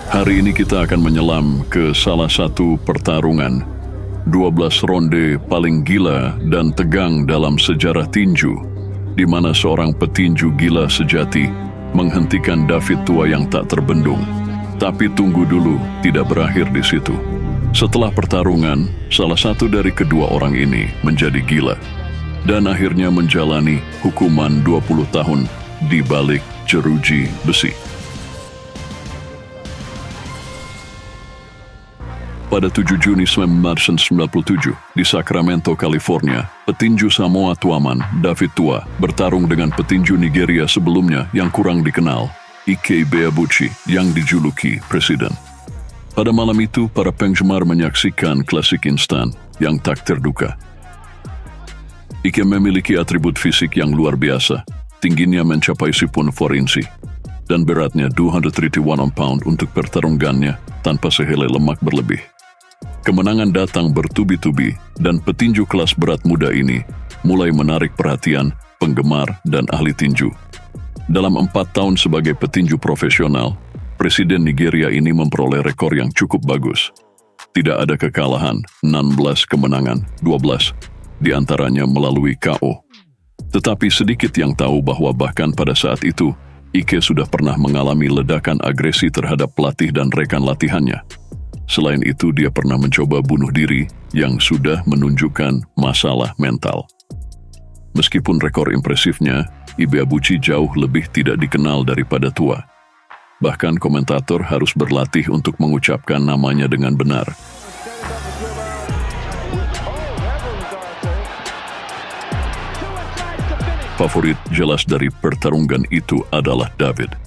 Hari ini kita akan menyelam ke salah satu pertarungan 12 ronde paling gila dan tegang dalam sejarah tinju, di mana seorang petinju gila sejati menghentikan David Tua yang tak terbendung. Tapi tunggu dulu, tidak berakhir di situ. Setelah pertarungan, salah satu dari kedua orang ini menjadi gila dan akhirnya menjalani hukuman 20 tahun di balik jeruji besi. Pada 7 Juni 1997 di Sacramento, California, petinju Samoa Tuaman, David Tua, bertarung dengan petinju Nigeria sebelumnya yang kurang dikenal, Ike Beabuchi, yang dijuluki Presiden. Pada malam itu, para penggemar menyaksikan klasik instan yang tak terduga. Ike memiliki atribut fisik yang luar biasa, tingginya mencapai 10 inci, dan beratnya 231 pound untuk pertarungannya tanpa sehelai lemak berlebih. Kemenangan datang bertubi-tubi dan petinju kelas berat muda ini mulai menarik perhatian penggemar dan ahli tinju. Dalam 4 tahun sebagai petinju profesional, Presiden Nigeria ini memperoleh rekor yang cukup bagus. Tidak ada kekalahan, 16 kemenangan, 12 diantaranya melalui KO. Tetapi sedikit yang tahu bahwa bahkan pada saat itu, Ike sudah pernah mengalami ledakan agresi terhadap pelatih dan rekan latihannya. Selain itu, dia pernah mencoba bunuh diri yang sudah menunjukkan masalah mental. Meskipun rekor impresifnya, Ibeabuchi jauh lebih tidak dikenal daripada Tua. Bahkan komentator harus berlatih untuk mengucapkan namanya dengan benar. Favorit jelas dari pertarungan itu adalah David.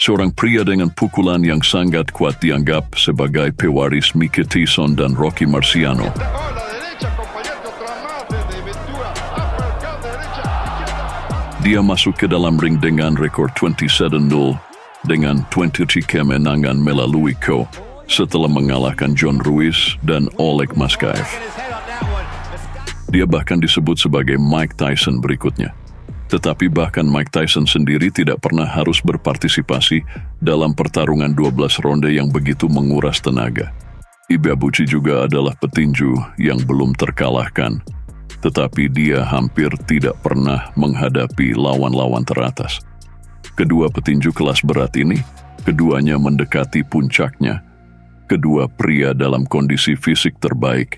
Seorang pria dengan pukulan yang sangat kuat dianggap sebagai pewaris Mike Tyson dan Rocky Marciano. Dia masuk ke dalam ring dengan rekor 27-0 dengan 23 kemenangan melalui KO setelah mengalahkan John Ruiz dan Oleg Maskaev. Dia bahkan disebut sebagai Mike Tyson berikutnya. Tetapi bahkan Mike Tyson sendiri tidak pernah harus berpartisipasi dalam pertarungan 12 ronde yang begitu menguras tenaga. Ibeabuchi juga adalah petinju yang belum terkalahkan, tetapi dia hampir tidak pernah menghadapi lawan-lawan teratas. Kedua petinju kelas berat ini, keduanya mendekati puncaknya. Kedua pria dalam kondisi fisik terbaik,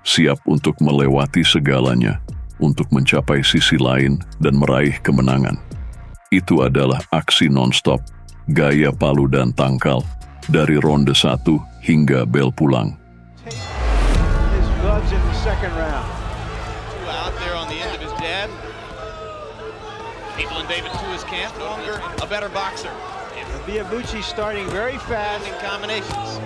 siap untuk melewati segalanya, untuk mencapai sisi lain dan meraih kemenangan. Itu adalah aksi non-stop, gaya palu dan tangkal, dari ronde 1 hingga bel pulang. Ibeabuchi starting very fast in combinations.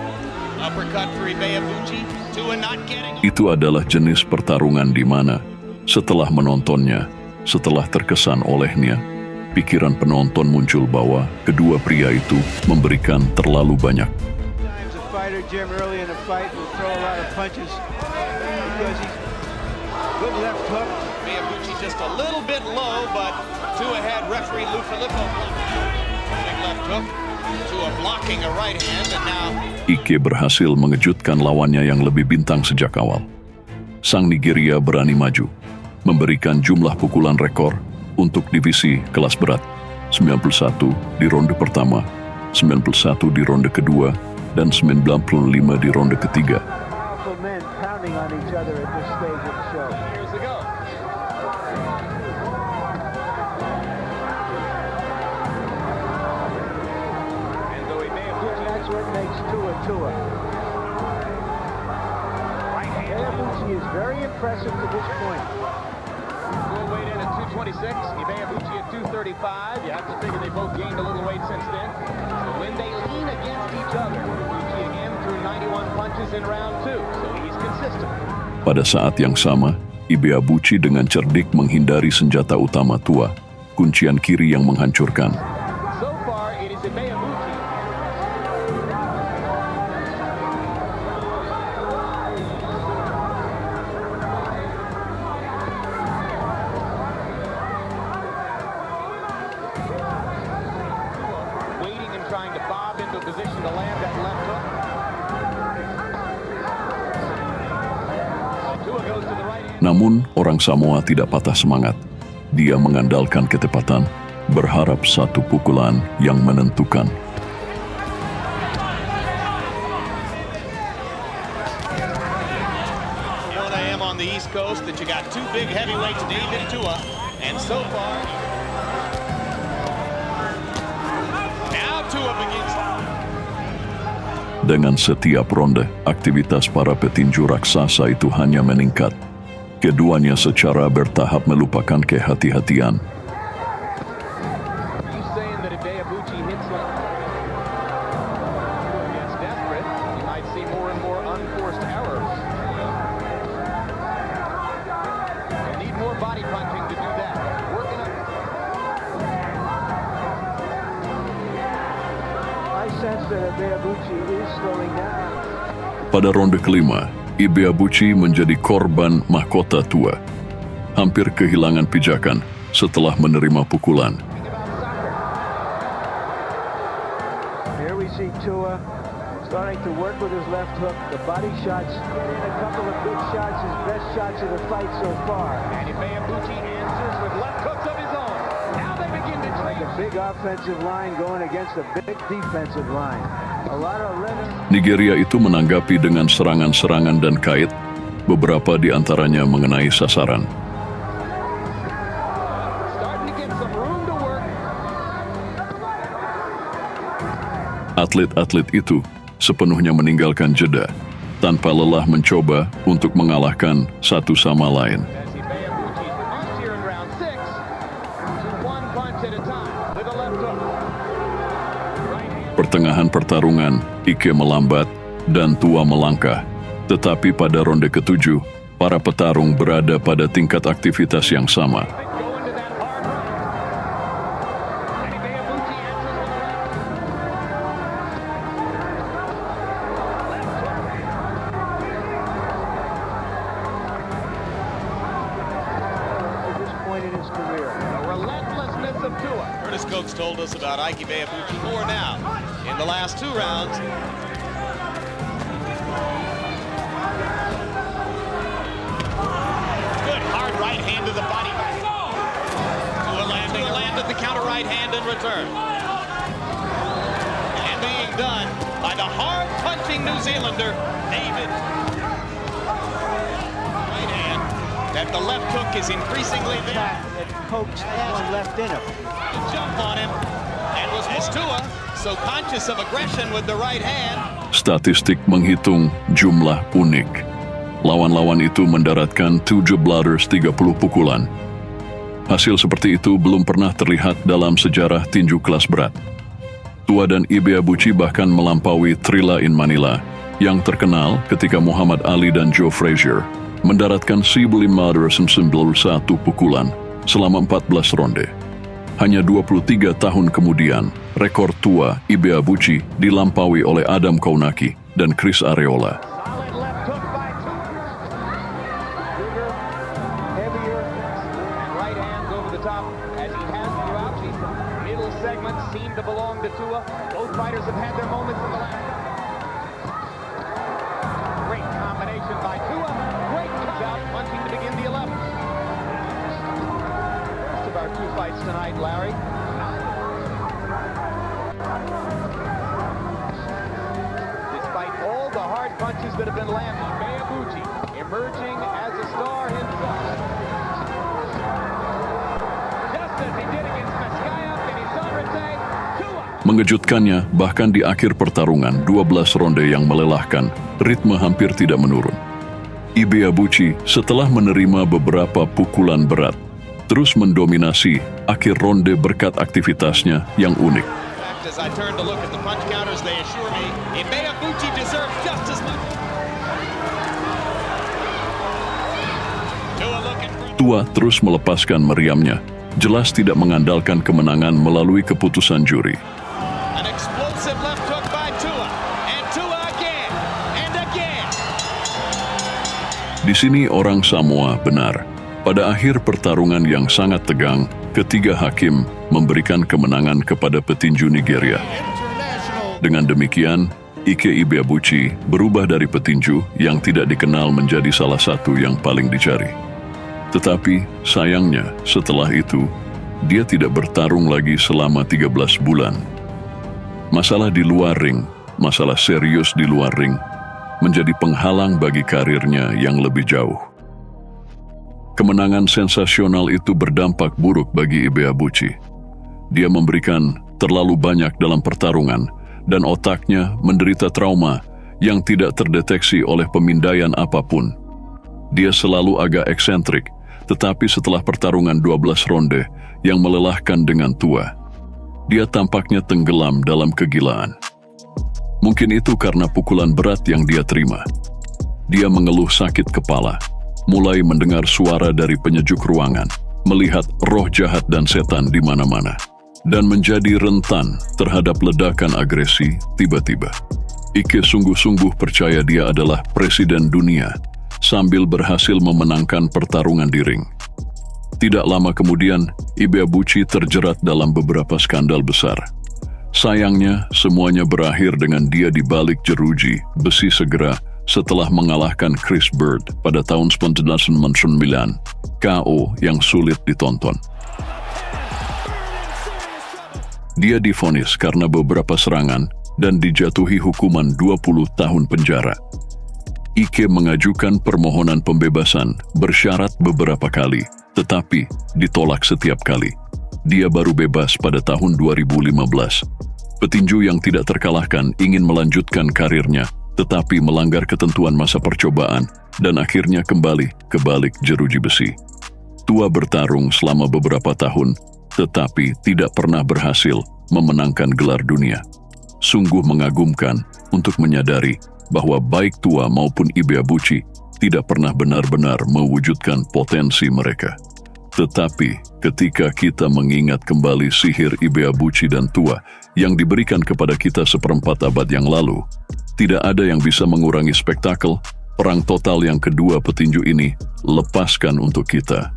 Uppercut for Ibeabuchi, Tua not getting. Itu adalah jenis pertarungan di mana setelah menontonnya, setelah terkesan olehnya, pikiran penonton muncul bahwa kedua pria itu memberikan terlalu banyak. Ike berhasil mengejutkan lawannya yang lebih bintang sejak awal. Sang Nigeria berani maju, memberikan jumlah pukulan rekor untuk divisi kelas berat, 91 di ronde pertama, 91 di ronde kedua, dan 95 di ronde ketiga. Ibeabuchi is very impressive to this point. Full weight in at 226, Ibeabuchi at 235. You have to figure they both gained a little weight since then. So when they lean against each other, Ibeabuchi again threw 91 punches in round 2, so he's consistent. Pada saat yang sama, Ibeabuchi dengan cerdik menghindari senjata utama Tua, kuncian kiri yang menghancurkan. So far, it is Ibeabuchi. Trying to bob into a position to land Namun, orang Samoa tidak patah semangat. Dia mengandalkan ketepatan, berharap satu pukulan yang menentukan. On the East Coast that you got two big heavyweights, David Tua, and so far now Tua begins. Dengan setiap ronde, aktivitas para petinju raksasa itu hanya meningkat. Keduanya secara bertahap melupakan kehati-hatian. He's saying that if Ibeabuchi hits like gets desperate, you might see more and more unforced errors. Need more body punching to do that. Working up. I sense that Ibeabuchi is slowing down. Pada ronde kelima, Ibeabuchi menjadi korban mahkota Tua. Hampir kehilangan pijakan setelah menerima pukulan. Here we see Tua starting to work with his left hook. The body shots, getting a couple of good shots, his best shots of the fight so far. And Ibeabuchi answers with left hooks of his own. Now they begin to Like trade. a big offensive line going against a big defensive line. A lot of rhythm. Nigeria itu menanggapi dengan serangan-serangan dan kait, beberapa di antaranya mengenai sasaran. Starting to get some room to work. Atlet-atlet itu sepenuhnya meninggalkan jeda, tanpa lelah mencoba untuk mengalahkan satu sama lain. As Ibeabuchi's punch here in round 6. One punch at a time with a left hook. Right hand. Pertengahan pertarungan, Ike melambat dan Tua melangkah. Tetapi pada ronde ketujuh, para petarung berada pada tingkat aktivitas yang sama. Go into that hard right. And Ibeabuchi answers with a left hook. At this point in his career. The relentlessness of Tua. Curtis Coates told us about Ike Ibeabuchi more now. In the last two rounds, Good hard right hand to the body. Tua landed the counter right hand in return. And being done by the hard-punching New Zealander, David. Right hand. That the left hook is increasingly there. That Coates had one left in him. To jump on him. And was Tua so conscious of aggression with the right hand. Statistik menghitung jumlah unik. Lawan-lawan itu mendaratkan 7 blooders 30 pukulan. Hasil seperti itu belum pernah terlihat dalam sejarah tinju kelas berat. Tua dan Ibeabuchi bahkan melampaui Trilla in Manila, yang terkenal ketika Muhammad Ali dan Joe Frazier mendaratkan 1.591 pukulan selama 14 ronde. Hanya 23 tahun kemudian, rekor Tua Ibeabuchi dilampaui oleh Adam Kownacki dan Chris Areola. Solid left hook by Tua. Bigger, heavier. And right hands over the top as he has throughout. The middle segments seem to belong to Tua. Both fighters have had their moments in the last. Great combination by Tua. Great job punching to begin the 11th. First of our two fights tonight, Larry. Despite all the hard punches that have been landed, Ibeabuchi emerging as a star himself. Just as he did against Vizcaya, Benizarrete, Tua. Mengejutkannya, bahkan di akhir pertarungan 12 ronde yang melelahkan, ritme hampir tidak menurun. Ibeabuchi setelah menerima beberapa pukulan berat, terus mendominasi akhir ronde berkat aktivitasnya yang unik. As I turn to look at the punch counters, they assure me Ibeabuchi deserves just as much. Tua looking for Tua terus melepaskan meriamnya, jelas tidak mengandalkan kemenangan melalui keputusan juri. an explosive left hook by Tua. And Tua again. And again. Di sini orang Samoa benar. Pada akhir pertarungan yang sangat tegang, ketiga hakim memberikan kemenangan kepada petinju Nigeria. Dengan demikian, Ike Ibeabuchi berubah dari petinju yang tidak dikenal menjadi salah satu yang paling dicari. Tetapi sayangnya setelah itu, dia tidak bertarung lagi selama 13 bulan. Masalah di luar ring, masalah serius di luar ring, menjadi penghalang bagi karirnya yang lebih jauh. Kemenangan sensasional itu berdampak buruk bagi Ibeabuchi. Dia memberikan terlalu banyak dalam pertarungan dan otaknya menderita trauma yang tidak terdeteksi oleh pemindaian apapun. Dia selalu agak eksentrik, tetapi setelah pertarungan 12 ronde yang melelahkan dengan tua, dia tampaknya tenggelam dalam kegilaan. Mungkin itu karena pukulan berat yang dia terima. Dia mengeluh sakit kepala, mulai mendengar suara dari penyejuk ruangan, melihat roh jahat dan setan di mana-mana, dan menjadi rentan terhadap ledakan agresi tiba-tiba. Ike sungguh-sungguh percaya dia adalah presiden dunia, sambil berhasil memenangkan pertarungan di ring. Tidak lama kemudian, Ibeabuchi terjerat dalam beberapa skandal besar. Sayangnya, semuanya berakhir dengan dia di balik jeruji besi segera setelah mengalahkan Chris Bird pada tahun 1999, KO yang sulit ditonton. Dia divonis karena beberapa serangan dan dijatuhi hukuman 20 tahun penjara. Ike mengajukan permohonan pembebasan bersyarat beberapa kali, tetapi ditolak setiap kali. Dia baru bebas pada tahun 2015. Petinju yang tidak terkalahkan ingin melanjutkan karirnya, tetapi melanggar ketentuan masa percobaan dan akhirnya kembali ke balik jeruji besi. Tua bertarung selama beberapa tahun, tetapi tidak pernah berhasil memenangkan gelar dunia. Sungguh mengagumkan untuk menyadari bahwa baik Tua maupun Ibeabuchi tidak pernah benar-benar mewujudkan potensi mereka. Tetapi ketika kita mengingat kembali sihir Ibeabuchi dan Tua yang diberikan kepada kita seperempat abad yang lalu, tidak ada yang bisa mengurangi spektakel perang total yang kedua petinju ini lepaskan untuk kita.